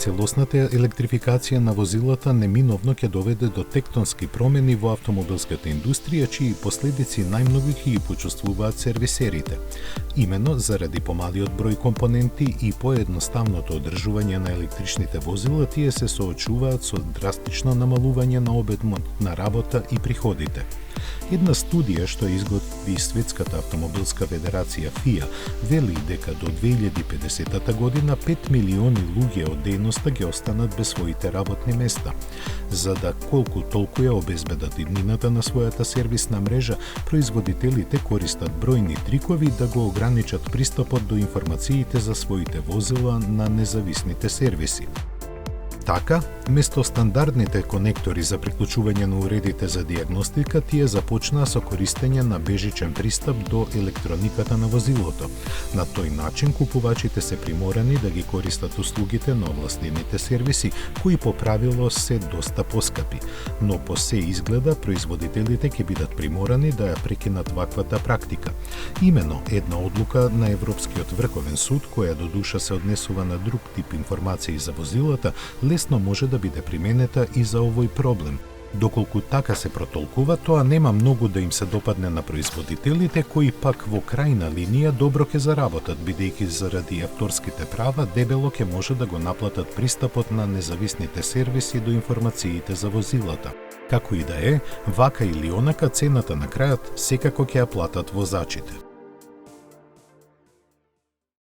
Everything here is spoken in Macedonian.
целосната електрификација на возилата неминовно ќе доведе до тектонски промени во автомобилската индустрија, чии последици најмногу ќе ги почувствуваат сервисерите. Имено заради помалиот број компоненти и поедноставното одржување на електричните возила, тие се соочуваат со драстично намалување на обемот на работа и приходите. Една студија што изготви Светската автомобилска федерација FIA вели дека до 2050 година 5 милиони луѓе од дејноста ќе останат без своите работни места. За да колку толку ја обезбедат иднината на својата сервисна мрежа, производителите користат бројни трикови да го ограничат пристапот до информациите за своите возила на независните сервиси. Така, место стандардните конектори за приклучување на уредите за дијагностика, тие започнаа со користење на бежичен пристап до електрониката на возилото. На тој начин купувачите се приморани да ги користат услугите на овластените сервиси, кои по правило се доста поскапи. Но по се изгледа, производителите ќе бидат приморани да ја прекинат ваквата практика. Имено, една одлука на Европскиот врховен суд, која до душа се однесува на друг тип информации за возилата, лесно може да биде применета и за овој проблем. Доколку така се протолкува, тоа нема многу да им се допадне на производителите, кои пак во крајна линија добро ќе заработат, бидејќи заради авторските права дебело ќе може да го наплатат пристапот на независните сервиси до информациите за возилата. Како и да е, вака или онака цената на крајот секако ќе ја платат возачите.